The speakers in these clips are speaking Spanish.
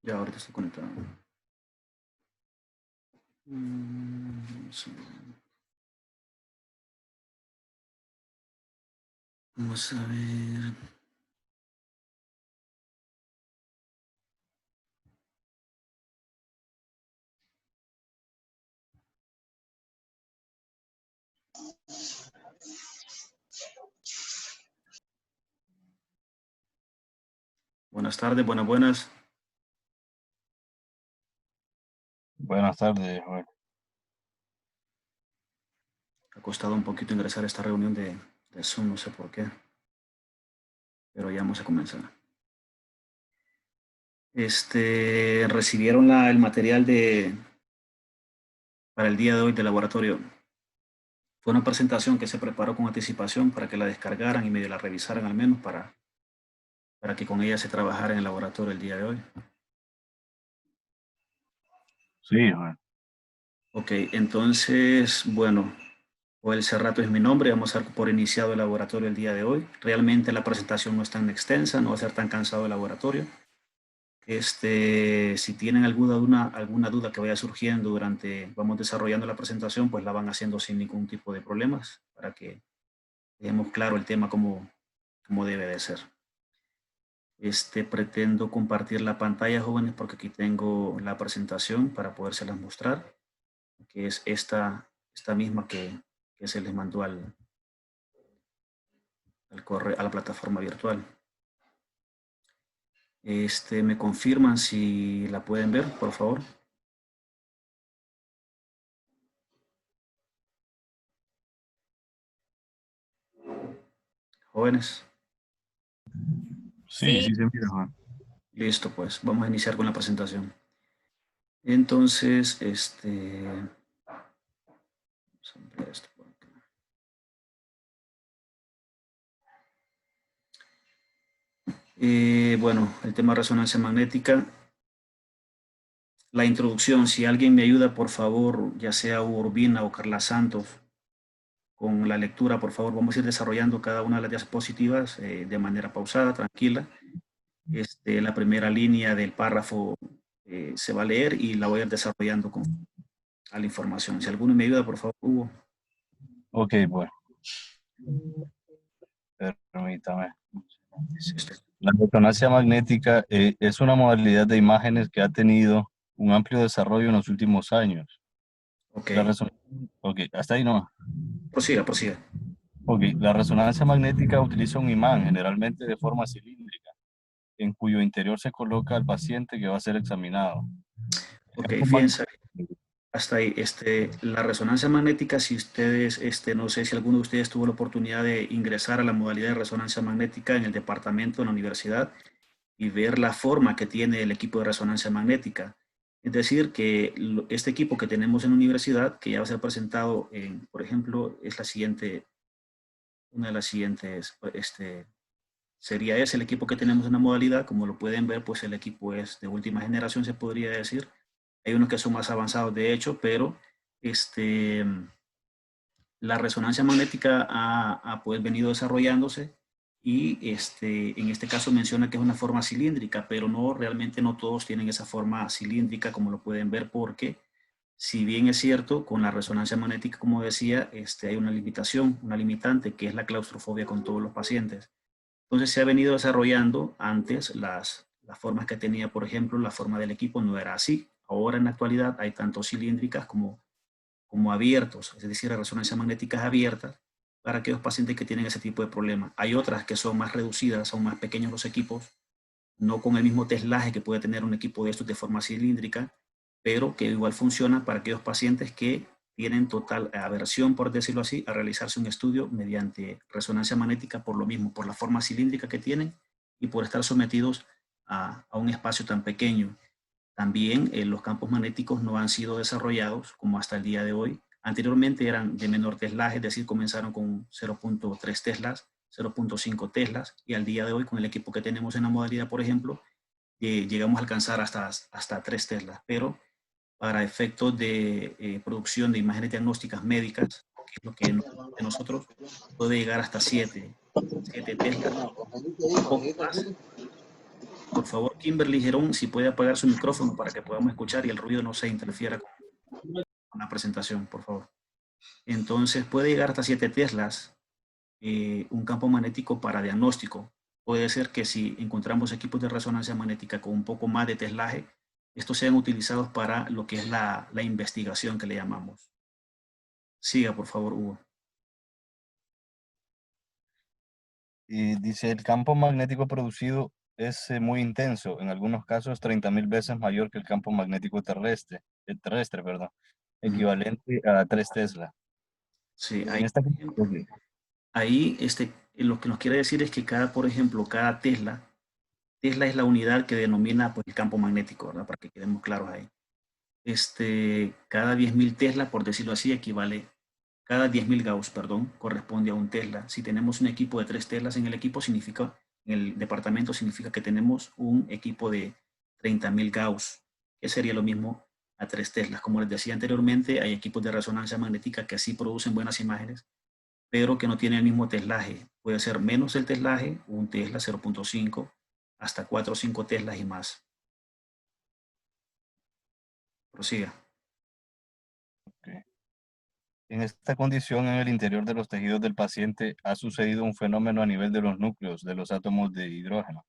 Ya, ahorita estoy conectado. Sí. Vamos a ver. Buenas tardes, buenas. Buenas tardes, Joel. Ha costado un poquito ingresar a esta reunión de Zoom, no sé por qué, pero ya vamos a comenzar. Recibieron el material para el día de hoy de laboratorio. Fue una presentación que se preparó con anticipación para que la descargaran y medio la revisaran al menos para que con ella se trabajara en el laboratorio el día de hoy. Sí, Joel. Ok, entonces, bueno, Joel Cerrato es mi nombre, vamos a dar por iniciado el laboratorio el día de hoy. Realmente la presentación no es tan extensa, no va a ser tan cansado el laboratorio. Si tienen alguna duda que vaya surgiendo vamos desarrollando la presentación, pues la van haciendo sin ningún tipo de problemas para que dejemos claro el tema como debe de ser. Pretendo compartir la pantalla, jóvenes, porque aquí tengo la presentación para podérselas mostrar, que es esta misma que se les mandó al correo, a la plataforma virtual. Me confirman si la pueden ver, por favor. Jóvenes. Sí, sí se mira, Joel. Listo, pues vamos a iniciar con la presentación. Entonces, vamos a ampliar esto por acá. Bueno, el tema de resonancia magnética. La introducción, si alguien me ayuda, por favor, ya sea Hugo Urbina o Carla Santos, con la lectura, por favor, vamos a ir desarrollando cada una de las diapositivas de manera pausada, tranquila. La primera línea del párrafo se va a leer y la voy a ir desarrollando con la información. Si alguno me ayuda, por favor, Hugo. Ok, bueno, permítame. Es esto. La resonancia magnética es una modalidad de imágenes que ha tenido un amplio desarrollo en los últimos años. Ok, Ok, hasta ahí no. prosiga. Ok, la resonancia magnética utiliza un imán, generalmente de forma cilíndrica, en cuyo interior se coloca al paciente que va a ser examinado. El Ok, campo fíjense, magnético. hasta ahí. La resonancia magnética, si ustedes, no sé si alguno de ustedes tuvo la oportunidad de ingresar a la modalidad de resonancia magnética en el departamento de la universidad y ver la forma que tiene el equipo de resonancia magnética. Es decir, que este equipo que tenemos en la universidad, que ya va a ser presentado, por ejemplo, es una de las siguientes, sería ese el equipo que tenemos en la modalidad. Como lo pueden ver, pues el equipo es de última generación, se podría decir. Hay unos que son más avanzados, de hecho, pero este, la resonancia magnética ha pues venido desarrollándose y en este caso menciona que es una forma cilíndrica, pero no, realmente no todos tienen esa forma cilíndrica como lo pueden ver, porque si bien es cierto, con la resonancia magnética, como decía, hay una limitación, una limitante, que es la claustrofobia con todos los pacientes. Entonces se ha venido desarrollando. Antes las formas que tenía, por ejemplo, la forma del equipo no era así. Ahora en la actualidad hay tanto cilíndricas como abiertos, es decir, resonancias magnéticas abiertas para aquellos pacientes que tienen ese tipo de problemas. Hay otras que son más reducidas, son más pequeños los equipos, no con el mismo teslaje que puede tener un equipo de estos de forma cilíndrica, pero que igual funciona para aquellos pacientes que tienen total aversión, por decirlo así, a realizarse un estudio mediante resonancia magnética por lo mismo, por la forma cilíndrica que tienen y por estar sometidos a un espacio tan pequeño. También los campos magnéticos no han sido desarrollados como hasta el día de hoy. Anteriormente eran de menor teslaje, es decir, comenzaron con 0.3 teslas, 0.5 teslas, y al día de hoy, con el equipo que tenemos en la modalidad, por ejemplo, llegamos a alcanzar hasta 3 teslas, pero para efectos de producción de imágenes diagnósticas médicas, que es lo que de nosotros, puede llegar hasta 7 teslas, un poco más. Por favor, Kimberly Gerón, si puede apagar su micrófono para que podamos escuchar y el ruido no se interfiera con la presentación, por favor. Entonces, puede llegar hasta 7 teslas un campo magnético para diagnóstico. Puede ser que si encontramos equipos de resonancia magnética con un poco más de teslaje, estos sean utilizados para lo que es la investigación que le llamamos. Siga, por favor, Hugo. Y dice, el campo magnético producido es muy intenso, en algunos casos 30.000 veces mayor que el campo magnético terrestre, perdón, equivalente a 3 Tesla. Sí, En ahí, esta, por ejemplo, ahí lo que nos quiere decir es que por ejemplo, cada Tesla es la unidad que denomina pues, el campo magnético, ¿verdad? Para que quedemos claros ahí. Cada 10.000 Tesla, por decirlo así, cada 10.000 Gauss, perdón, corresponde a un Tesla. Si tenemos un equipo de 3 Teslas en el equipo, en el departamento, significa que tenemos un equipo de 30.000 Gauss, que sería lo mismo a 3 Teslas. Como les decía anteriormente, hay equipos de resonancia magnética que sí producen buenas imágenes, pero que no tienen el mismo teslaje. Puede ser menos el teslaje, un Tesla 0.5, hasta 4 o 5 Teslas y más. Prosiga. en esta condición, en el interior de los tejidos del paciente, ha sucedido un fenómeno a nivel de los núcleos de los átomos de hidrógeno.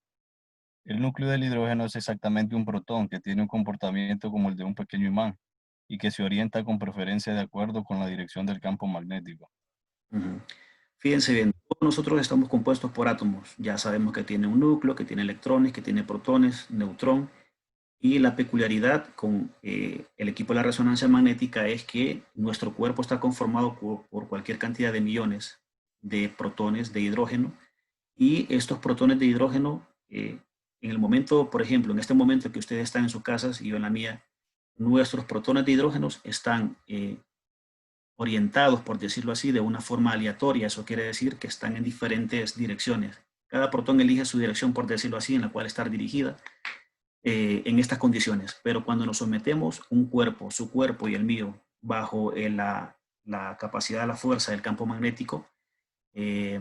El núcleo del hidrógeno es exactamente un protón que tiene un comportamiento como el de un pequeño imán y que se orienta con preferencia de acuerdo con la dirección del campo magnético. Ujú. Fíjense bien, todos nosotros estamos compuestos por átomos. Ya sabemos que tiene un núcleo, que tiene electrones, que tiene protones, neutrón. Y la peculiaridad con el equipo de la resonancia magnética es que nuestro cuerpo está conformado por cualquier cantidad de millones de protones de hidrógeno. Y estos protones de hidrógeno, en el momento, por ejemplo, en este momento que ustedes están en sus casas y yo en la mía, nuestros protones de hidrógeno están orientados, por decirlo así, de una forma aleatoria. Eso quiere decir que están en diferentes direcciones. Cada protón elige su dirección, por decirlo así, en la cual estar dirigida en estas condiciones. Pero cuando nos sometemos un cuerpo, su cuerpo y el mío, bajo la capacidad, la fuerza del campo magnético, eh,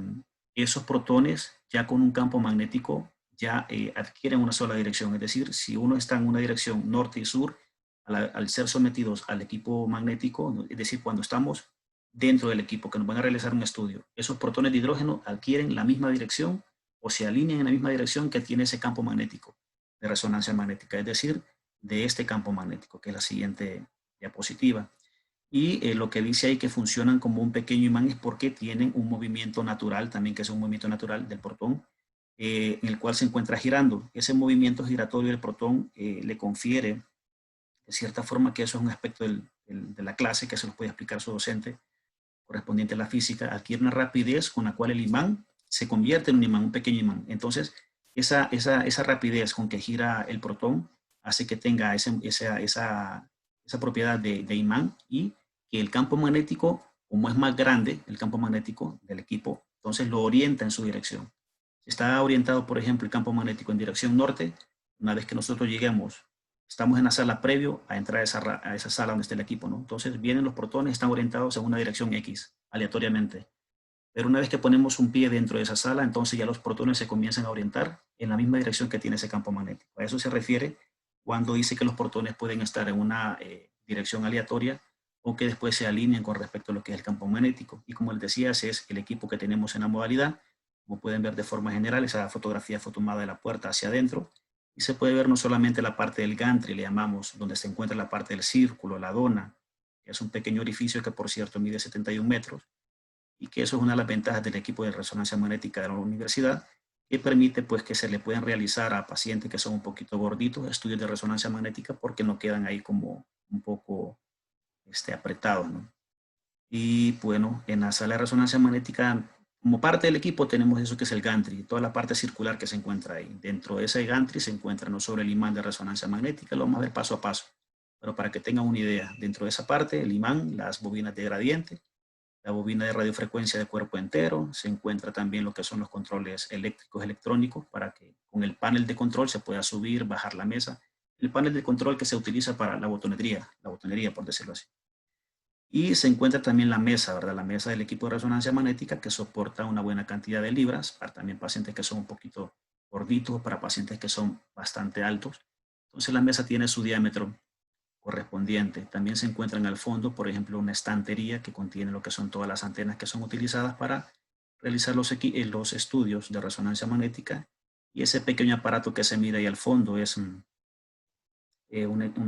esos protones ya con un campo magnético ya adquieren una sola dirección. Es decir, si uno está en una dirección norte y sur, al ser sometidos al equipo magnético, es decir, cuando estamos dentro del equipo que nos van a realizar un estudio, esos protones de hidrógeno adquieren la misma dirección o se alinean en la misma dirección que tiene ese campo magnético de resonancia magnética, es decir, de este campo magnético, que es la siguiente diapositiva. Y lo que dice ahí que funcionan como un pequeño imán es porque tienen un movimiento natural, también que es un movimiento natural del protón, en el cual se encuentra girando. Ese movimiento giratorio del protón le confiere, de cierta forma, que eso es un aspecto de la clase que se los puede explicar su docente correspondiente a la física, adquiere una rapidez con la cual el imán se convierte en un imán, un pequeño imán. Entonces, esa rapidez con que gira el protón hace que tenga esa propiedad de imán y que el campo magnético, como es más grande, el campo magnético del equipo, entonces lo orienta en su dirección. Si está orientado, por ejemplo, el campo magnético en dirección norte, una vez que nosotros lleguemos, estamos en la sala previo a entrar a esa sala donde está el equipo, ¿no? Entonces vienen los protones, están orientados en una dirección X, aleatoriamente. Pero una vez que ponemos un pie dentro de esa sala, entonces ya los protones se comienzan a orientar en la misma dirección que tiene ese campo magnético. A eso se refiere cuando dice que los protones pueden estar en una dirección aleatoria o que después se alineen con respecto a lo que es el campo magnético. Y como les decía, ese es el equipo que tenemos en la modalidad. Como pueden ver de forma general, esa fotografía fue tomada de la puerta hacia adentro y se puede ver no solamente la parte del gantry, le llamamos, donde se encuentra la parte del círculo, la dona, que es un pequeño orificio que por cierto mide 71 metros, y que eso es una de las ventajas del equipo de resonancia magnética de la universidad, que permite pues que se le pueden realizar a pacientes que son un poquito gorditos estudios de resonancia magnética porque no quedan ahí como un poco apretados, ¿no? Y bueno, en la sala de resonancia magnética, como parte del equipo tenemos eso que es el gantry, toda la parte circular que se encuentra ahí. Dentro de ese gantry se encuentra no sobre el imán de resonancia magnética, lo vamos a ver paso a paso. Pero para que tengan una idea, dentro de esa parte, el imán, las bobinas de gradiente, la bobina de radiofrecuencia de cuerpo entero, se encuentra también lo que son los controles eléctricos, electrónicos, para que con el panel de control se pueda subir, bajar la mesa. El panel de control que se utiliza para la botonería por decirlo así. Y se encuentra también la mesa, ¿verdad? La mesa del equipo de resonancia magnética que soporta una buena cantidad de libras, para también pacientes que son un poquito gorditos o para pacientes que son bastante altos. Entonces la mesa tiene su diámetro correspondiente. También se encuentra en el fondo, por ejemplo, una estantería que contiene lo que son todas las antenas que son utilizadas para realizar los estudios de resonancia magnética. Y ese pequeño aparato que se mira ahí al fondo es un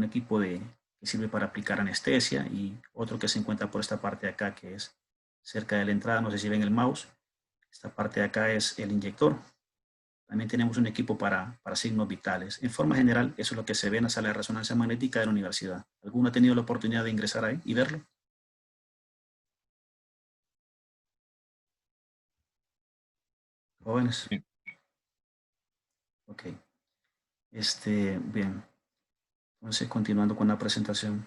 equipo que sirve para aplicar anestesia, y otro que se encuentra por esta parte de acá, que es cerca de la entrada. No sé si ven el mouse. Esta parte de acá es el inyector. También tenemos un equipo para signos vitales. En forma general, eso es lo que se ve en la sala de resonancia magnética de la universidad. ¿Alguno ha tenido la oportunidad de ingresar ahí y verlo? Jóvenes. Sí. Ok. Bien. Entonces, continuando con la presentación.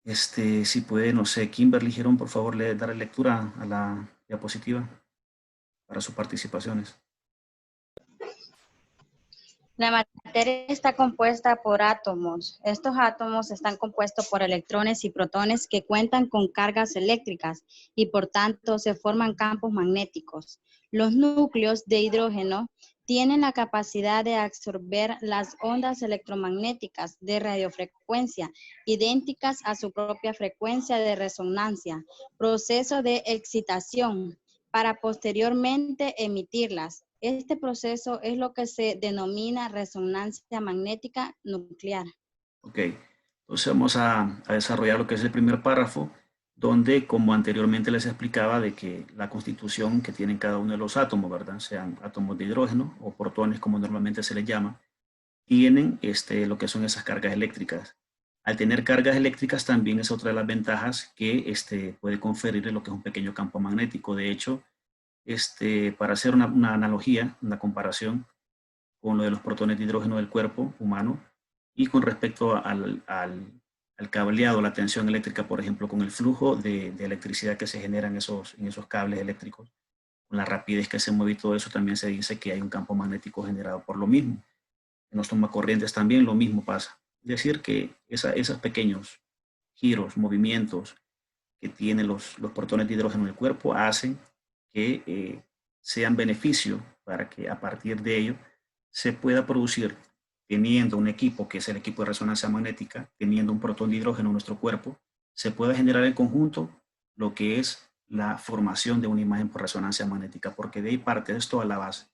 Si puede, no sé, Kimberly Girón, por favor, darle lectura a la diapositiva para sus participaciones. La materia está compuesta por átomos. Estos átomos están compuestos por electrones y protones que cuentan con cargas eléctricas y por tanto se forman campos magnéticos. Los núcleos de hidrógeno tienen la capacidad de absorber las ondas electromagnéticas de radiofrecuencia idénticas a su propia frecuencia de resonancia, proceso de excitación, para posteriormente emitirlas. Este proceso es lo que se denomina resonancia magnética nuclear. Ok, entonces vamos a desarrollar lo que es el primer párrafo, donde, como anteriormente les explicaba, de que la constitución que tienen cada uno de los átomos, ¿verdad? Sean átomos de hidrógeno o protones, como normalmente se les llama, tienen lo que son esas cargas eléctricas. Al tener cargas eléctricas también es otra de las ventajas que puede conferir lo que es un pequeño campo magnético. De hecho, para hacer una analogía, una comparación con lo de los protones de hidrógeno del cuerpo humano, y con respecto al cableado, la tensión eléctrica, por ejemplo, con el flujo de electricidad que se genera en esos cables eléctricos, con la rapidez que se mueve y todo eso, también se dice que hay un campo magnético generado por lo mismo. En los tomacorrientes también lo mismo pasa. Es decir, que esos pequeños giros, movimientos que tienen los protones de hidrógeno en el cuerpo hacen que sean beneficio para que a partir de ello se pueda producir, teniendo un equipo que es el equipo de resonancia magnética, teniendo un protón de hidrógeno en nuestro cuerpo, se puede generar en conjunto lo que es la formación de una imagen por resonancia magnética, porque de ahí parte esto a la base.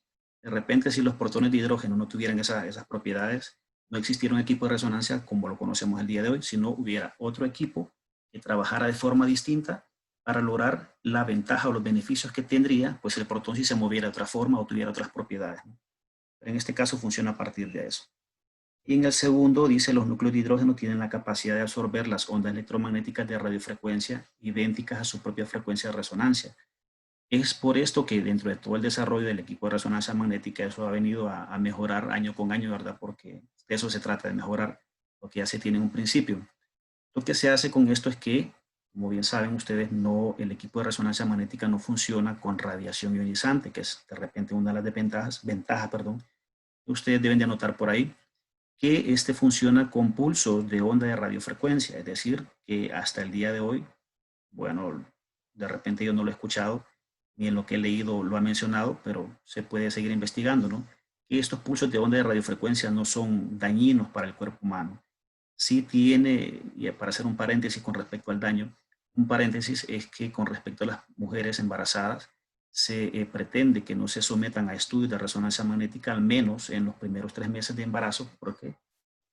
De repente, si los protones de hidrógeno no tuvieran esas propiedades, no existiera un equipo de resonancia como lo conocemos el día de hoy, sino hubiera otro equipo que trabajara de forma distinta para lograr la ventaja o los beneficios que tendría, pues el protón si se moviera de otra forma o tuviera otras propiedades, ¿no? Pero en este caso funciona a partir de eso. Y en el segundo dice, los núcleos de hidrógeno tienen la capacidad de absorber las ondas electromagnéticas de radiofrecuencia idénticas a su propia frecuencia de resonancia. Es por esto que dentro de todo el desarrollo del equipo de resonancia magnética, eso ha venido a mejorar año con año, ¿verdad? Porque de eso se trata, de mejorar lo que ya se tiene en un principio. Lo que se hace con esto es que, como bien saben ustedes, el equipo de resonancia magnética no funciona con radiación ionizante, que es de repente una de las ventajas, que ustedes deben de anotar por ahí, que funciona con pulsos de onda de radiofrecuencia, es decir, que hasta el día de hoy, bueno, de repente yo no lo he escuchado, ni en lo que he leído lo ha mencionado, pero se puede seguir investigando, ¿no? Que estos pulsos de onda de radiofrecuencia no son dañinos para el cuerpo humano. Sí tiene, y para hacer un paréntesis con respecto al daño, un paréntesis es que con respecto a las mujeres embarazadas, se pretende que no se sometan a estudios de resonancia magnética, al menos en los primeros 3 meses de embarazo, porque,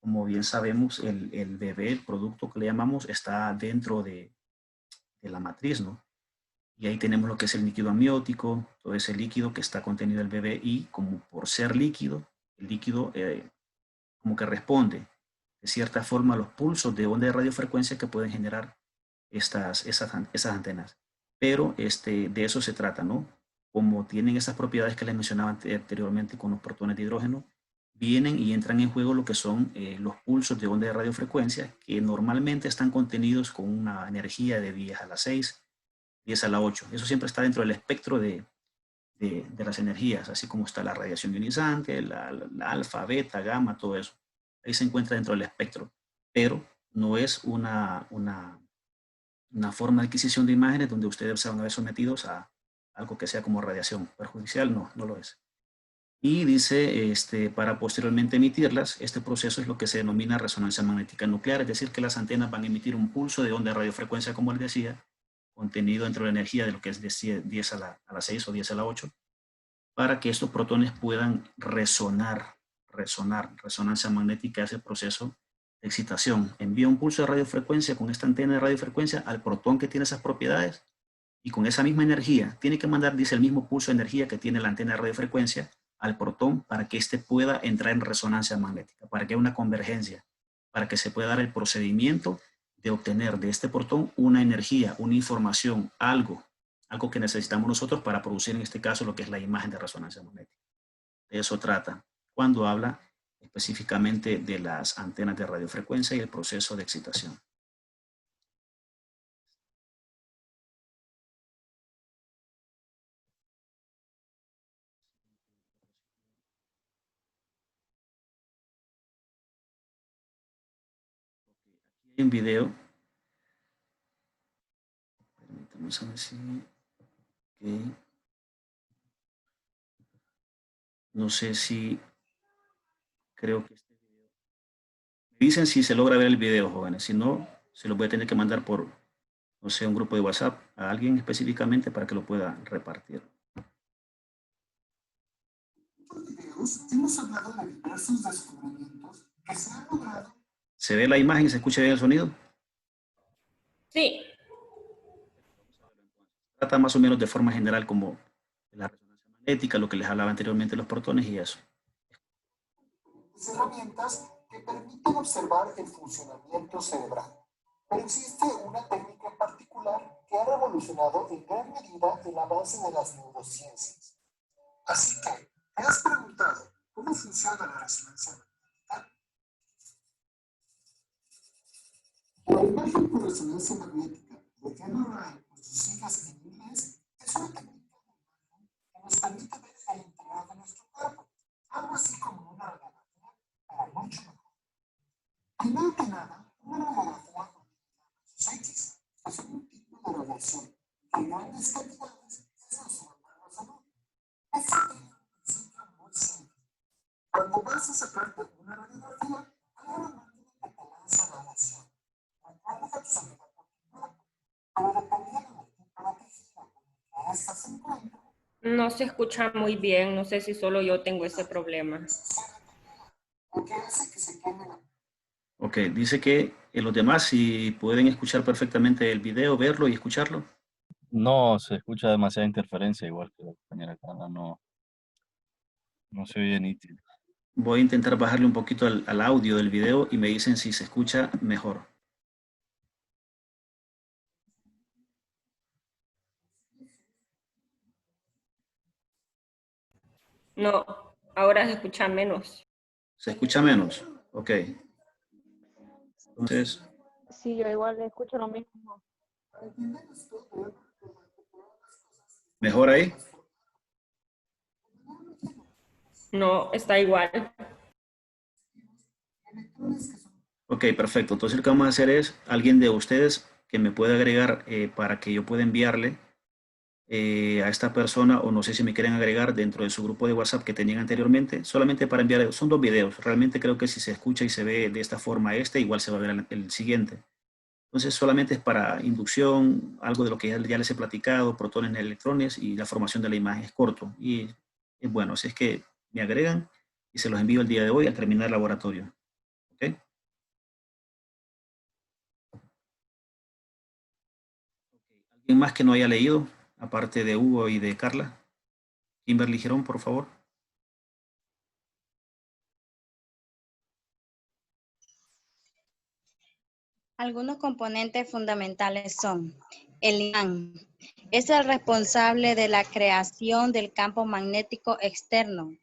como bien sabemos, el bebé, el producto que le llamamos, está dentro de la matriz, ¿no? Y ahí tenemos lo que es el líquido amniótico, todo ese líquido que está contenido en el bebé, y como por ser líquido, el líquido como que responde de cierta forma a los pulsos de onda de radiofrecuencia que pueden generar esas antenas. Pero de eso se trata, ¿no? Como tienen esas propiedades que les mencionaba anteriormente con los protones de hidrógeno, vienen y entran en juego lo que son los pulsos de onda de radiofrecuencia, que normalmente están contenidos con una energía de 10 a la 6, 10 a la 8. Eso siempre está dentro del espectro de las energías, así como está la radiación ionizante, la alfa, beta, gamma, todo eso. Ahí se encuentra dentro del espectro, pero no es una forma de adquisición de imágenes donde ustedes se van a ver sometidos a algo que sea como radiación perjudicial, no, no lo es. Y dice, para posteriormente emitirlas, este proceso es lo que se denomina resonancia magnética nuclear, es decir, que las antenas van a emitir un pulso de onda de radiofrecuencia, como les decía, contenido dentro de la energía de lo que es de 10 a la 6 o 10 a la 8, para que estos protones puedan resonar. Resonancia magnética es el proceso de excitación. Envía un pulso de radiofrecuencia con esta antena de radiofrecuencia al protón que tiene esas propiedades y con esa misma energía tiene que mandar, dice, el mismo pulso de energía que tiene la antena de radiofrecuencia al protón para que éste pueda entrar en resonancia magnética, para que haya una convergencia, para que se pueda dar el procedimiento de obtener de este protón una energía, una información, algo que necesitamos nosotros para producir en este caso lo que es la imagen de resonancia magnética. De eso trata cuando habla específicamente de las antenas de radiofrecuencia y el proceso de excitación. Aquí hay un video. Permítame saber si... Okay. No sé si... Creo que este video... Me dicen si se logra ver el video, jóvenes. Si no, se lo voy a tener que mandar por, no sé, un grupo de WhatsApp a alguien específicamente para que lo pueda repartir. Hemos hablado de diversos descubrimientos que se han logrado. ¿Se ve la imagen y se escucha bien el sonido? Sí. Trata más o menos de forma general como la resonancia magnética, lo que les hablaba anteriormente, los protones y eso. Herramientas que permiten observar el funcionamiento cerebral. Pero existe una técnica en particular que ha revolucionado en gran medida el avance de las neurociencias. Así que, ¿te has preguntado cómo funciona la resonancia magnética? La imagen por resonancia magnética de MRI, por sus siglas en inglés, es una técnica que nos permite ver el interior de nuestro cuerpo, algo así como una radiografía, pero mucho mejor. Primero que nada, una radiografía con rayos X, que son un tipo de radiación que en grandes cantidades es nociva para la salud. Esto tiene un principio muy simple. Cuando vas a sacarte una radiografía, hay una máquina que te lanza radiación. Recuerda que tu salida por tu cuerpo, pero dependiendo del tipo de tejido con el que esta se encuentra. No se escucha muy bien, no sé si solo yo tengo ese problema. Porque hace que se queme la... Ok, dice que los demás si pueden escuchar perfectamente el video, verlo y escucharlo. No, se escucha demasiada interferencia, igual que la compañera Carla, no se oye nítido. Voy a intentar bajarle un poquito al audio del video y me dicen si se escucha mejor. No, ahora se escucha menos. ¿Se escucha menos? Ok. Entonces... Sí, yo igual escucho lo mismo. ¿Mejor ahí? No, está igual. Ok, perfecto. Entonces lo que vamos a hacer es, alguien de ustedes que me pueda agregar para que yo pueda enviarle a esta persona, o no sé si me quieren agregar dentro de su grupo de WhatsApp que tenían anteriormente, solamente para enviar, son 2 videos. Realmente creo que si se escucha y se ve de esta forma igual se va a ver el siguiente. Entonces solamente es para inducción, algo de lo que ya les he platicado, protones, electrones, y la formación de la imagen es corto. Y es bueno, así es que me agregan y se los envío el día de hoy al terminar el laboratorio. ¿Ok? ¿Alguien más que no haya leído, aparte de Hugo y de Carla? Kimberly Girón, por favor. Algunos componentes fundamentales son el imán. Es el responsable de la creación del campo magnético externo.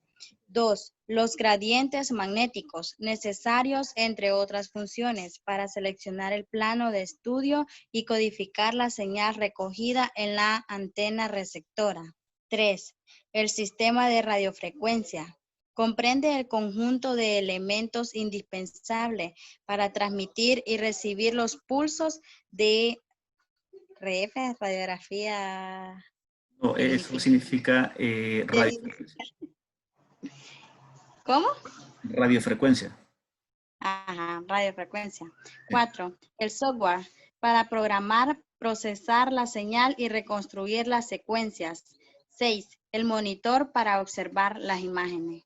2. Los gradientes magnéticos, necesarios entre otras funciones para seleccionar el plano de estudio y codificar la señal recogida en la antena receptora. 3. El sistema de radiofrecuencia. Comprende el conjunto de elementos indispensables para transmitir y recibir los pulsos de RF, radiografía. No, eso Verifique. significa ¿Cómo? radiofrecuencia. Ajá, radiofrecuencia. 4. El software para programar, procesar la señal y reconstruir las secuencias. 6. El monitor para observar las imágenes.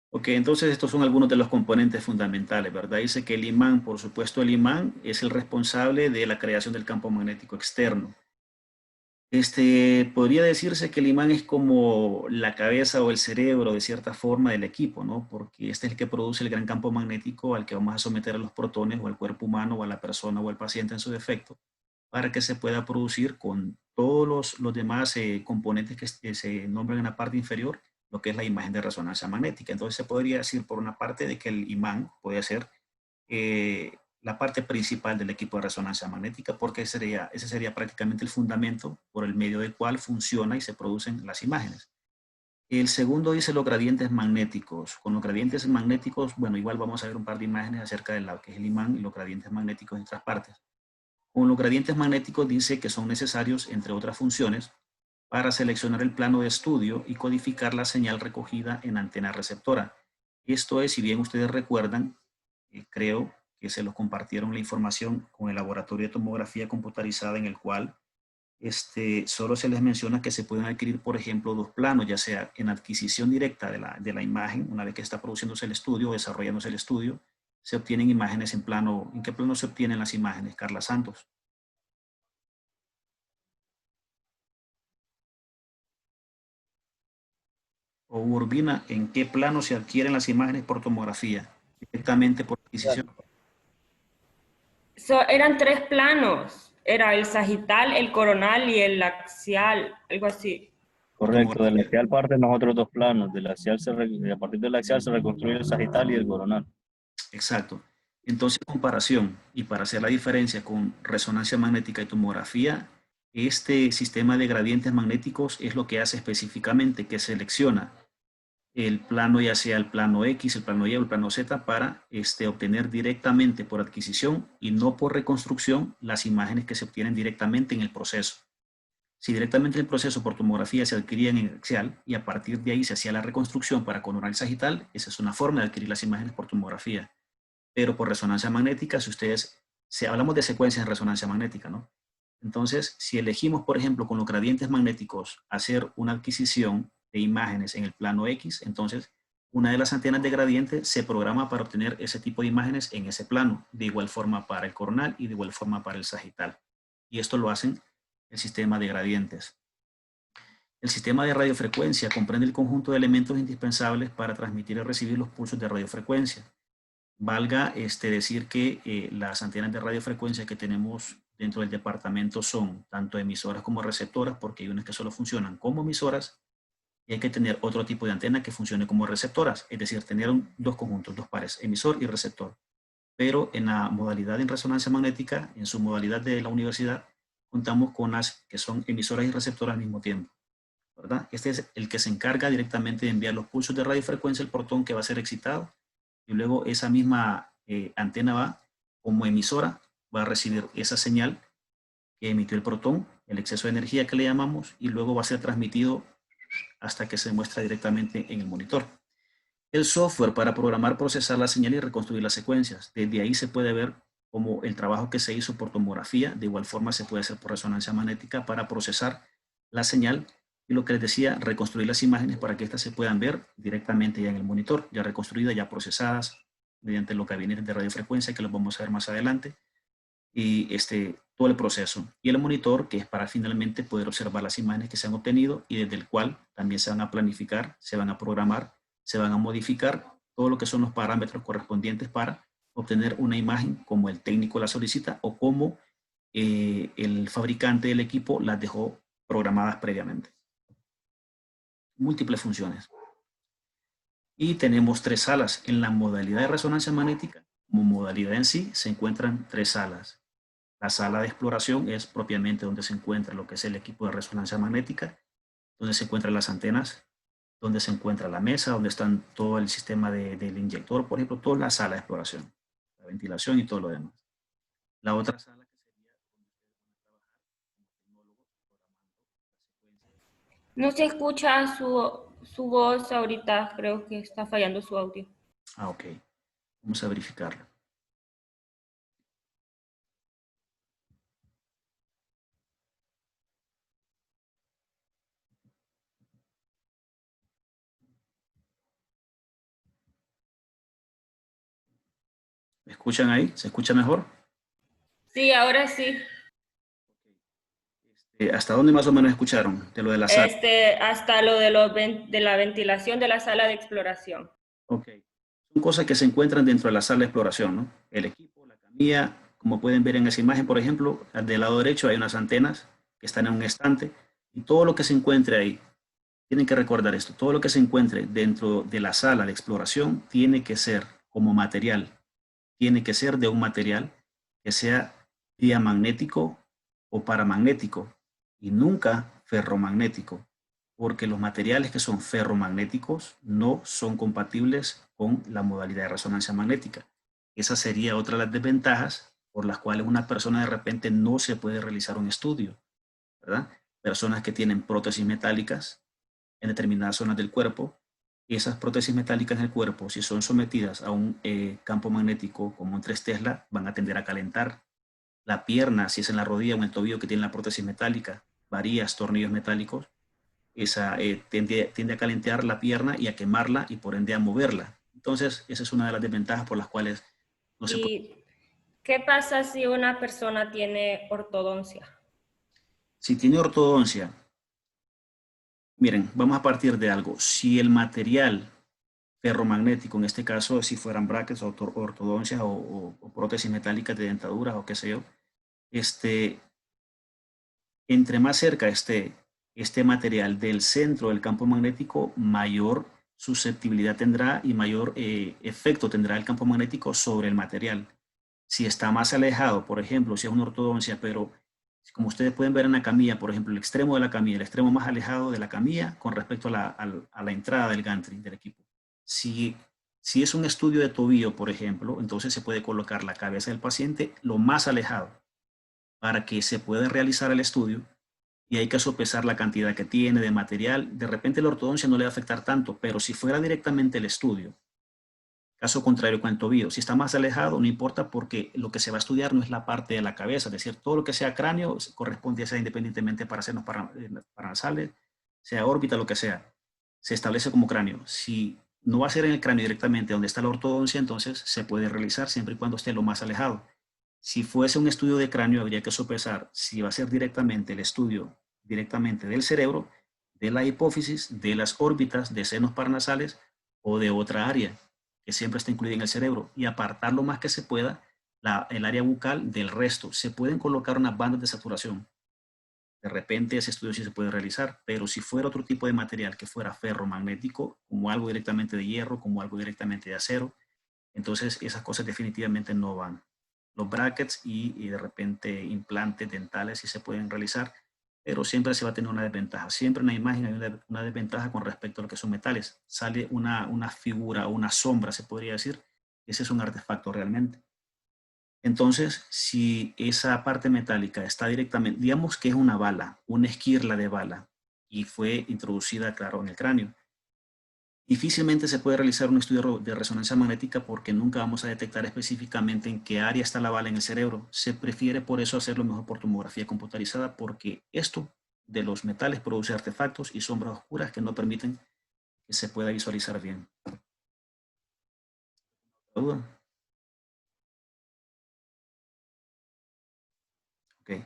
Ok, entonces estos son algunos de los componentes fundamentales, ¿verdad? Dice que el imán, por supuesto, el imán es el responsable de la creación del campo magnético externo. Podría decirse que el imán es como la cabeza o el cerebro de cierta forma del equipo, ¿no? Porque este es el que produce el gran campo magnético al que vamos a someter a los protones o al cuerpo humano o a la persona o al paciente en su defecto, para que se pueda producir con todos los demás componentes que se nombran en la parte inferior, lo que es la imagen de resonancia magnética. Entonces se podría decir por una parte de que el imán puede ser la parte principal del equipo de resonancia magnética, porque ese sería prácticamente el fundamento por el medio del cual funciona y se producen las imágenes. El segundo dice los gradientes magnéticos. Con los gradientes magnéticos, bueno, igual vamos a ver un par de imágenes acerca de lo que es el imán y los gradientes magnéticos en otras partes. Con los gradientes magnéticos dice que son necesarios, entre otras funciones, para seleccionar el plano de estudio y codificar la señal recogida en antena receptora. Esto es, si bien ustedes recuerdan, creo que se los compartieron la información con el laboratorio de tomografía computarizada en el cual solo se les menciona que se pueden adquirir, por ejemplo, dos planos, ya sea en adquisición directa de la imagen, una vez que está produciéndose el estudio o desarrollándose el estudio, se obtienen imágenes en plano. ¿En qué plano se obtienen las imágenes, Carla Santos? O Urbina, ¿en qué plano se adquieren las imágenes por tomografía? Directamente por adquisición. Eran tres planos. Era el sagital, el coronal y el axial, algo así. Por Correcto, del tomografía. axial parten los otros dos planos. A partir del axial se reconstruye el sagital y el coronal. Exacto. Entonces, comparación, y para hacer la diferencia con resonancia magnética y tomografía, este sistema de gradientes magnéticos es lo que hace específicamente que selecciona el plano, ya sea el plano X, el plano Y o el plano Z, para obtener directamente por adquisición y no por reconstrucción las imágenes que se obtienen directamente en el proceso. Si directamente en el proceso por tomografía se adquirían en axial y a partir de ahí se hacía la reconstrucción para coronal sagital, esa es una forma de adquirir las imágenes por tomografía. Pero por resonancia magnética, si hablamos de secuencias en resonancia magnética, ¿no? Entonces, si elegimos, por ejemplo, con los gradientes magnéticos hacer una adquisición de imágenes en el plano X, entonces una de las antenas de gradiente se programa para obtener ese tipo de imágenes en ese plano, de igual forma para el coronal y de igual forma para el sagital. Y esto lo hacen el sistema de gradientes. El sistema de radiofrecuencia comprende el conjunto de elementos indispensables para transmitir y recibir los pulsos de radiofrecuencia. Valga decir que las antenas de radiofrecuencia que tenemos dentro del departamento son tanto emisoras como receptoras, porque hay unas que solo funcionan como emisoras y hay que tener otro tipo de antena que funcione como receptoras, es decir, tener dos conjuntos, dos pares, emisor y receptor. Pero en la modalidad en resonancia magnética, en su modalidad de la universidad, contamos con las que son emisoras y receptoras al mismo tiempo, ¿verdad? Este es el que se encarga directamente de enviar los pulsos de radiofrecuencia al protón que va a ser excitado y luego esa misma antena va como emisora, va a recibir esa señal que emitió el protón, el exceso de energía que le llamamos, y luego va a ser transmitido hasta que se muestra directamente en el monitor. El software para programar, procesar la señal y reconstruir las secuencias. Desde ahí se puede ver como el trabajo que se hizo por tomografía, de igual forma se puede hacer por resonancia magnética para procesar la señal y lo que les decía, reconstruir las imágenes para que éstas se puedan ver directamente ya en el monitor, ya reconstruidas, ya procesadas mediante los gabinetes de radiofrecuencia que los vamos a ver más adelante y todo el proceso. Y el monitor, que es para finalmente poder observar las imágenes que se han obtenido y desde el cual también se van a planificar, se van a programar, se van a modificar todo lo que son los parámetros correspondientes para obtener una imagen como el técnico la solicita o como el fabricante del equipo las dejó programadas previamente. Múltiples funciones. Y tenemos tres salas. En la modalidad de resonancia magnética, como modalidad en sí, se encuentran tres salas. La sala de exploración es propiamente donde se encuentra lo que es el equipo de resonancia magnética, donde se encuentran las antenas, donde se encuentra la mesa, donde están todo el sistema del inyector, por ejemplo, toda la sala de exploración, la ventilación y todo lo demás. La otra sala que sería donde ustedes van a trabajar como tecnólogos programando la secuencia No se escucha su voz ahorita, creo que está fallando su audio. Ah, ok. Vamos a verificarlo. ¿Me escuchan ahí? ¿Se escucha mejor? Sí, ahora sí. ¿Hasta dónde más o menos escucharon de lo de la sala? Hasta lo de, de la ventilación de la sala de exploración. Ok. Son cosas que se encuentran dentro de la sala de exploración, ¿no? El equipo, la camilla, como pueden ver en esa imagen, por ejemplo, del lado derecho hay unas antenas que están en un estante y todo lo que se encuentre ahí, tienen que recordar esto, todo lo que se encuentre dentro de la sala de exploración tiene que ser como material, tiene que ser de un material que sea diamagnético o paramagnético y nunca ferromagnético, porque los materiales que son ferromagnéticos no son compatibles con la modalidad de resonancia magnética. Esa sería otra de las desventajas por las cuales una persona de repente no se puede realizar un estudio, ¿verdad? Personas que tienen prótesis metálicas en determinadas zonas del cuerpo, esas prótesis metálicas en el cuerpo, si son sometidas a un campo magnético como un 3 Tesla, van a tender a calentar. La pierna, si es en la rodilla o en el tobillo que tiene la prótesis metálica, varías tornillos metálicos, esa tiende a calentar la pierna y a quemarla y por ende a moverla. Entonces, esa es una de las desventajas por las cuales no se puede. ¿Y qué pasa si una persona tiene ortodoncia? Si tiene ortodoncia, miren, vamos a partir de algo. Si el material ferromagnético, en este caso, si fueran brackets o ortodoncias o prótesis metálicas de dentaduras o qué sé yo, entre más cerca esté este material del centro del campo magnético, mayor susceptibilidad tendrá y mayor efecto tendrá el campo magnético sobre el material. Si está más alejado, por ejemplo, si es una ortodoncia, pero como ustedes pueden ver en la camilla, por ejemplo, el extremo de la camilla, el extremo más alejado de la camilla con respecto a la entrada del gantry del equipo. Si es un estudio de tobillo, por ejemplo, entonces se puede colocar la cabeza del paciente lo más alejado para que se pueda realizar el estudio y hay que sopesar la cantidad que tiene de material. De repente la ortodoncia no le va a afectar tanto, pero si fuera directamente el estudio, caso contrario con el tobillo, si está más alejado, no importa porque lo que se va a estudiar no es la parte de la cabeza, es decir, todo lo que sea cráneo corresponde a ser independientemente para senos paranasales, sea órbita, lo que sea, se establece como cráneo. Si no va a ser en el cráneo directamente donde está la ortodoncia, entonces se puede realizar siempre y cuando esté lo más alejado. Si fuese un estudio de cráneo, habría que sopesar si va a ser directamente el estudio directamente del cerebro, de la hipófisis, de las órbitas de senos paranasales o de otra área que siempre está incluida en el cerebro y apartar lo más que se pueda el área bucal del resto. Se pueden colocar unas bandas de saturación. De repente ese estudio sí se puede realizar, pero si fuera otro tipo de material que fuera ferromagnético, como algo directamente de hierro, como algo directamente de acero, entonces esas cosas definitivamente no van. Los brackets y de repente implantes dentales sí se pueden realizar, pero siempre se va a tener una desventaja. Siempre en la imagen hay una desventaja con respecto a lo que son metales. Sale una figura, una sombra, se podría decir. Ese es un artefacto realmente. Entonces, si esa parte metálica está directamente, digamos que es una bala, una esquirla de bala, y fue introducida, claro, en el cráneo, difícilmente se puede realizar un estudio de resonancia magnética porque nunca vamos a detectar específicamente en qué área está la bala en el cerebro. Se prefiere por eso hacerlo mejor por tomografía computarizada porque esto de los metales produce artefactos y sombras oscuras que no permiten que se pueda visualizar bien. ¿Duda? Ok.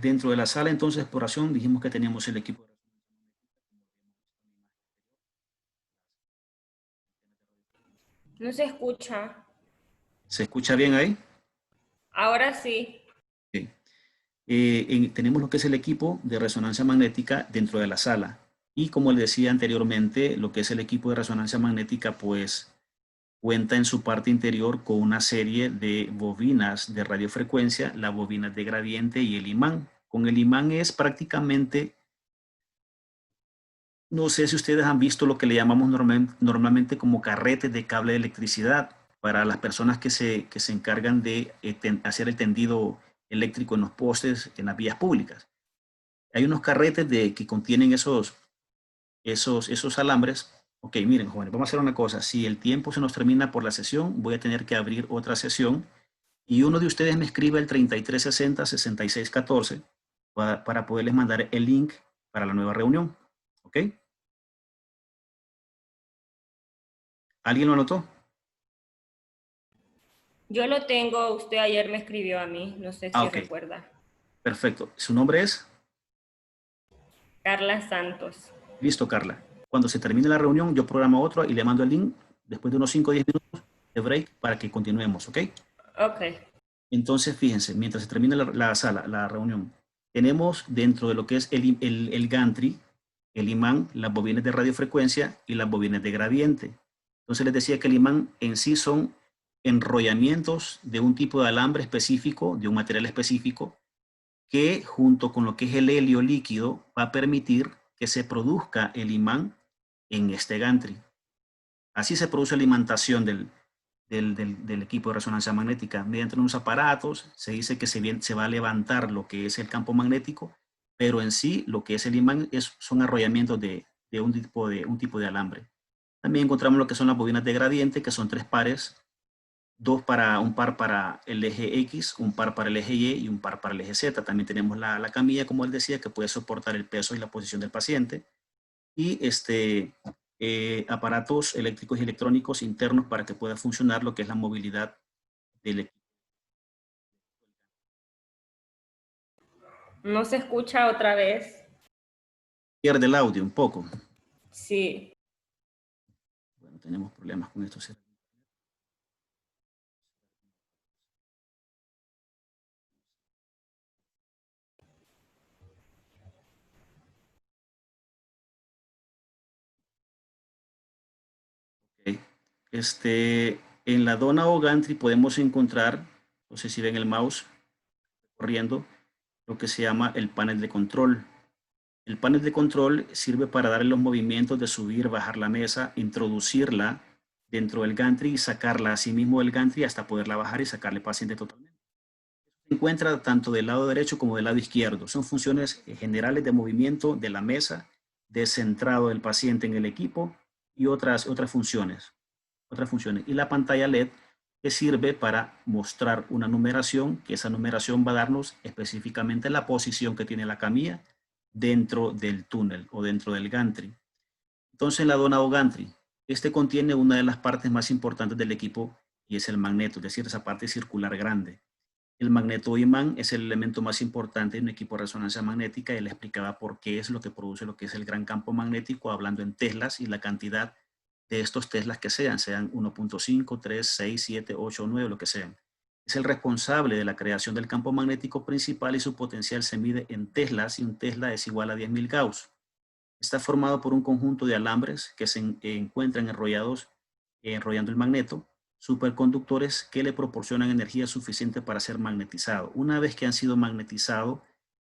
Dentro de la sala entonces de exploración dijimos que teníamos el equipo de No se escucha. ¿Se escucha bien ahí? Ahora sí. Sí. Tenemos lo que es el equipo de resonancia magnética dentro de la sala. Y como les decía anteriormente, lo que es el equipo de resonancia magnética, pues cuenta en su parte interior con una serie de bobinas de radiofrecuencia, las bobinas de gradiente y el imán. Con el imán es prácticamente, no sé si ustedes han visto lo que le llamamos normalmente como carretes de cable de electricidad para las personas que se encargan de hacer el tendido eléctrico en los postes, en las vías públicas. Hay unos carretes que contienen esos alambres. Ok, miren, jóvenes, vamos a hacer una cosa. Si el tiempo se nos termina por la sesión, voy a tener que abrir otra sesión y uno de ustedes me escribe el 3360-6614 para poderles mandar el link para la nueva reunión. ¿Ok? ¿Alguien lo anotó? Yo lo tengo, usted ayer me escribió a mí, no sé si Ok, recuerda. perfecto. ¿Su nombre es? Carla Santos. Listo, Carla. Cuando se termine la reunión, yo programo otro y le mando el link después de unos 5 o 10 minutos de break para que continuemos, ¿ok? Ok. Entonces, fíjense, mientras se termine la reunión, tenemos dentro de lo que es el gantry, el imán, las bobinas de radiofrecuencia y las bobinas de gradiente. Entonces les decía que el imán en sí son enrollamientos de un tipo de alambre específico, de un material específico, que junto con lo que es el helio líquido va a permitir que se produzca el imán en este gantry. Así se produce la imantación del equipo de resonancia magnética. Mediante unos aparatos se dice que se va a levantar lo que es el campo magnético, pero en sí lo que es el imán son arrollamientos de un tipo de alambre. También encontramos lo que son las bobinas de gradiente, que son 3 pares, un par para el eje X, un par para el eje Y y un par para el eje Z. También tenemos la camilla, como él decía, que puede soportar el peso y la posición del paciente. Y aparatos eléctricos y electrónicos internos para que pueda funcionar lo que es la movilidad del equipo. ¿No se escucha otra vez? Pierde el audio un poco. Sí. Bueno, tenemos problemas con esto. Okay. En la dona o gantry podemos encontrar, no sé si ven el mouse corriendo, lo que se llama el panel de control. El panel de control sirve para darle los movimientos de subir, bajar la mesa, introducirla dentro del gantry y sacarla a sí mismo del gantry hasta poderla bajar y sacarle paciente totalmente. Se encuentra tanto del lado derecho como del lado izquierdo. Son funciones generales de movimiento de la mesa, de centrado del paciente en el equipo y otras funciones. Y la pantalla LED que sirve para mostrar una numeración, que esa numeración va a darnos específicamente la posición que tiene la camilla dentro del túnel o dentro del gantry. Entonces, la dona o gantry, contiene una de las partes más importantes del equipo y es el magneto, es decir, esa parte circular grande. El magneto imán es el elemento más importante en un equipo de resonancia magnética y él explicaba por qué es lo que produce lo que es el gran campo magnético, hablando en teslas y la cantidad de estos teslas que sean 1.5, 3, 6, 7, 8, 9, lo que sean. Es el responsable de la creación del campo magnético principal y su potencial se mide en teslas y un tesla es igual a 10.000 Gauss. Está formado por un conjunto de alambres que se encuentran enrollando el magneto, superconductores que le proporcionan energía suficiente para ser magnetizado. Una vez que han sido magnetizados,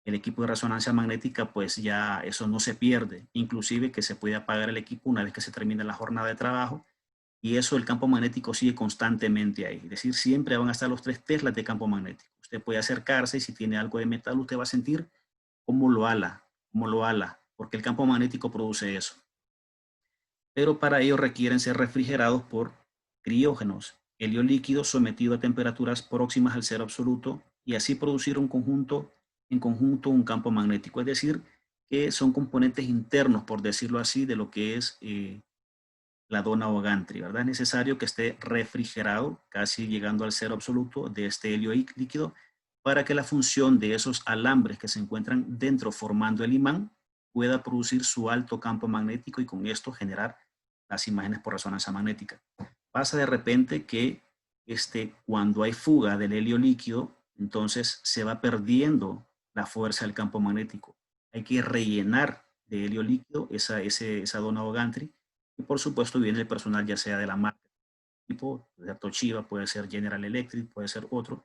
el equipo de resonancia magnética, pues ya eso no se pierde, inclusive que se puede apagar el equipo una vez que se termina la jornada de trabajo y eso el campo magnético sigue constantemente ahí. Es decir, siempre van a estar los 3 teslas de campo magnético. Usted puede acercarse y si tiene algo de metal, usted va a sentir cómo lo ala, porque el campo magnético produce eso. Pero para ello requieren ser refrigerados por criógenos, helio líquido sometido a temperaturas próximas al cero absoluto y así producir en conjunto un campo magnético. Es decir, que son componentes internos, por decirlo así, de lo que es la dona o gantry, ¿verdad? Es necesario que esté refrigerado, casi llegando al cero absoluto de este helio líquido, para que la función de esos alambres que se encuentran dentro formando el imán pueda producir su alto campo magnético y con esto generar las imágenes por resonancia magnética. Pasa de repente que cuando hay fuga del helio líquido, entonces se va perdiendo la fuerza del campo magnético. Hay que rellenar de helio líquido esa dona o gantry y por supuesto viene el personal ya sea de la marca tipo, de Toshiba, puede ser General Electric, puede ser otro,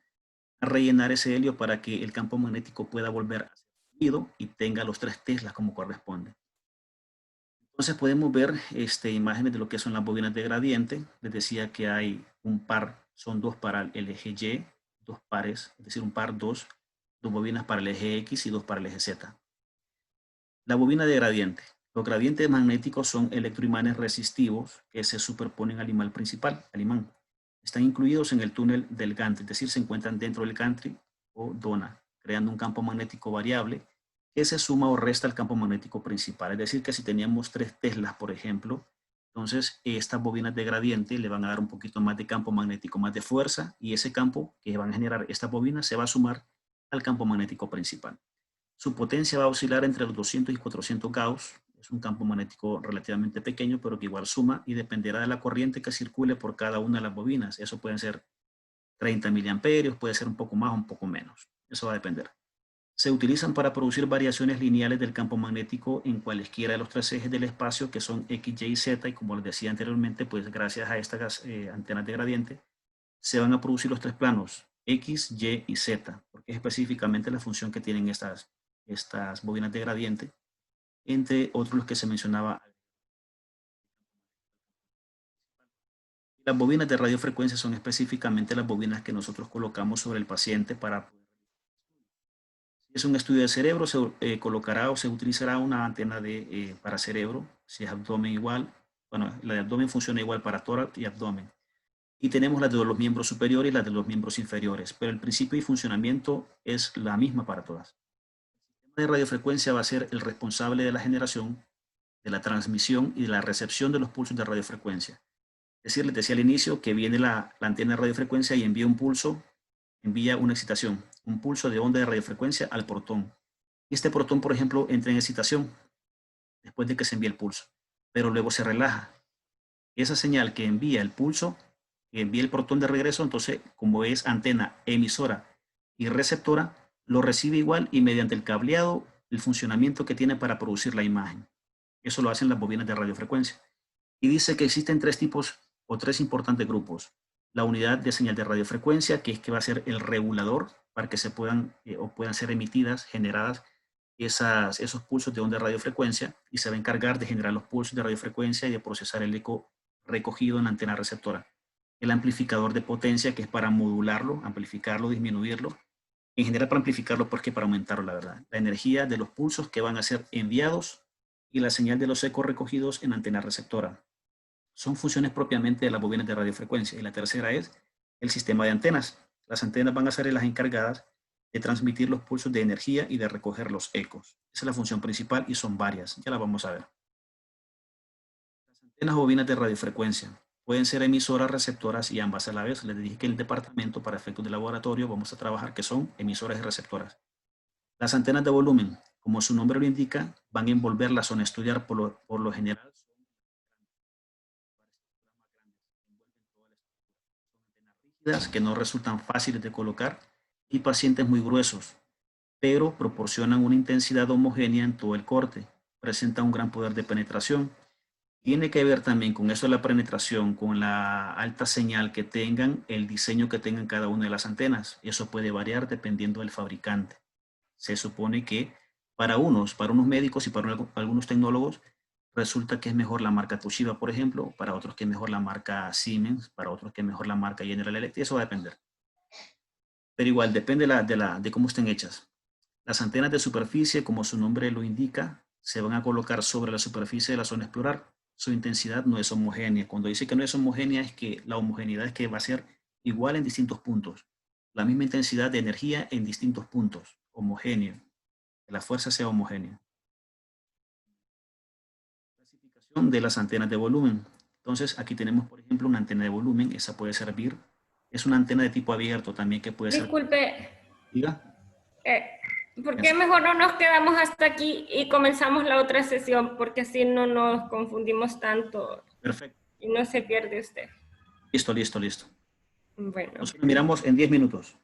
a rellenar ese helio para que el campo magnético pueda volver a ser fluido y tenga los 3 teslas como corresponde. Entonces podemos ver imágenes de lo que son las bobinas de gradiente. Les decía que hay un par, son 2 para el eje Y, 2 pares, es decir, un par, 2 bobinas para el eje X y 2 para el eje Z. La bobina de gradiente. Los gradientes magnéticos son electroimanes resistivos que se superponen al imán principal, al imán. Están incluidos en el túnel del gantry, es decir, se encuentran dentro del gantry o dona, creando un campo magnético variable que se suma o resta al campo magnético principal. Es decir, que si teníamos 3 teslas, por ejemplo, entonces estas bobinas de gradiente le van a dar un poquito más de campo magnético, más de fuerza, y ese campo que van a generar estas bobinas se va a sumar al campo magnético principal. Su potencia va a oscilar entre los 200 y 400 Gauss. Es un campo magnético relativamente pequeño, pero que igual suma y dependerá de la corriente que circule por cada una de las bobinas. Eso pueden ser 30 miliamperios, puede ser un poco más o un poco menos. Eso va a depender. Se utilizan para producir variaciones lineales del campo magnético en cualesquiera de los 3 ejes del espacio, que son X, Y y Z, y como les decía anteriormente, pues gracias a estas antenas de gradiente, se van a producir los 3 planos, X, Y y Z, porque es específicamente la función que tienen estas bobinas de gradiente, entre otros los que se mencionaba. Las bobinas de radiofrecuencia son específicamente las bobinas que nosotros colocamos sobre el paciente para... Si es un estudio de cerebro, se colocará o se utilizará una antena para cerebro. Si es abdomen igual, bueno, la de abdomen funciona igual para tórax y abdomen. Y tenemos las de los miembros superiores y las de los miembros inferiores, pero el principio y funcionamiento es la misma para todas. El sistema de radiofrecuencia va a ser el responsable de la generación, de la transmisión y de la recepción de los pulsos de radiofrecuencia. Es decir, les decía al inicio que viene la antena de radiofrecuencia y envía un pulso, envía una excitación, un pulso de onda de radiofrecuencia al protón. Y este protón, por ejemplo, entra en excitación después de que se envía el pulso, pero luego se relaja. Esa señal que envía el pulso, que envía el protón de regreso, entonces, como es antena emisora y receptora, lo recibe igual y mediante el cableado, el funcionamiento que tiene para producir la imagen. Eso lo hacen las bobinas de radiofrecuencia. Y dice que existen 3 tipos o 3 importantes grupos. La unidad de señal de radiofrecuencia, que es que va a ser el regulador para que se puedan o puedan ser emitidas, generadas esos pulsos de onda de radiofrecuencia, y se va a encargar de generar los pulsos de radiofrecuencia y de procesar el eco recogido en la antena receptora. El amplificador de potencia, que es para modularlo, amplificarlo, disminuirlo. En general para amplificarlo porque para aumentarlo, la verdad. La energía de los pulsos que van a ser enviados y la señal de los ecos recogidos en la antena receptora. Son funciones propiamente de las bobinas de radiofrecuencia. Y la tercera es el sistema de antenas. Las antenas van a ser las encargadas de transmitir los pulsos de energía y de recoger los ecos. Esa es la función principal y son varias. Ya la vamos a ver. Las antenas o bobinas de radiofrecuencia pueden ser emisoras, receptoras y ambas a la vez. Les dije que en el departamento para efectos de laboratorio vamos a trabajar que son emisoras y receptoras. Las antenas de volumen, como su nombre lo indica, van a envolver la zona a estudiar por lo general. Que no resultan fáciles de colocar y pacientes muy gruesos, pero proporcionan una intensidad homogénea en todo el corte, presenta un gran poder de penetración. Tiene que ver también con eso de la penetración, con la alta señal que tengan, el diseño que tengan cada una de las antenas. Eso puede variar dependiendo del fabricante. Se supone que para unos médicos y para algunos tecnólogos, resulta que es mejor la marca Toshiba, por ejemplo, para otros que es mejor la marca Siemens, para otros que es mejor la marca General Electric, eso va a depender. Pero igual, depende de cómo estén hechas. Las antenas de superficie, como su nombre lo indica, se van a colocar sobre la superficie de la zona a explorar. Su intensidad no es homogénea. Cuando dice que no es homogénea, es que la homogeneidad es que va a ser igual en distintos puntos. La misma intensidad de energía en distintos puntos. Homogéneo. Que la fuerza sea homogénea. De las antenas de volumen. Entonces aquí tenemos, por ejemplo, una antena de volumen. Esa puede servir. Es una antena de tipo abierto también que puede ser. Disculpe. Diga. ¿Por qué mejor no nos quedamos hasta aquí y comenzamos la otra sesión? Porque así no nos confundimos tanto. Perfecto. Y no se pierde usted. Listo. Bueno. Nos miramos en 10 minutos.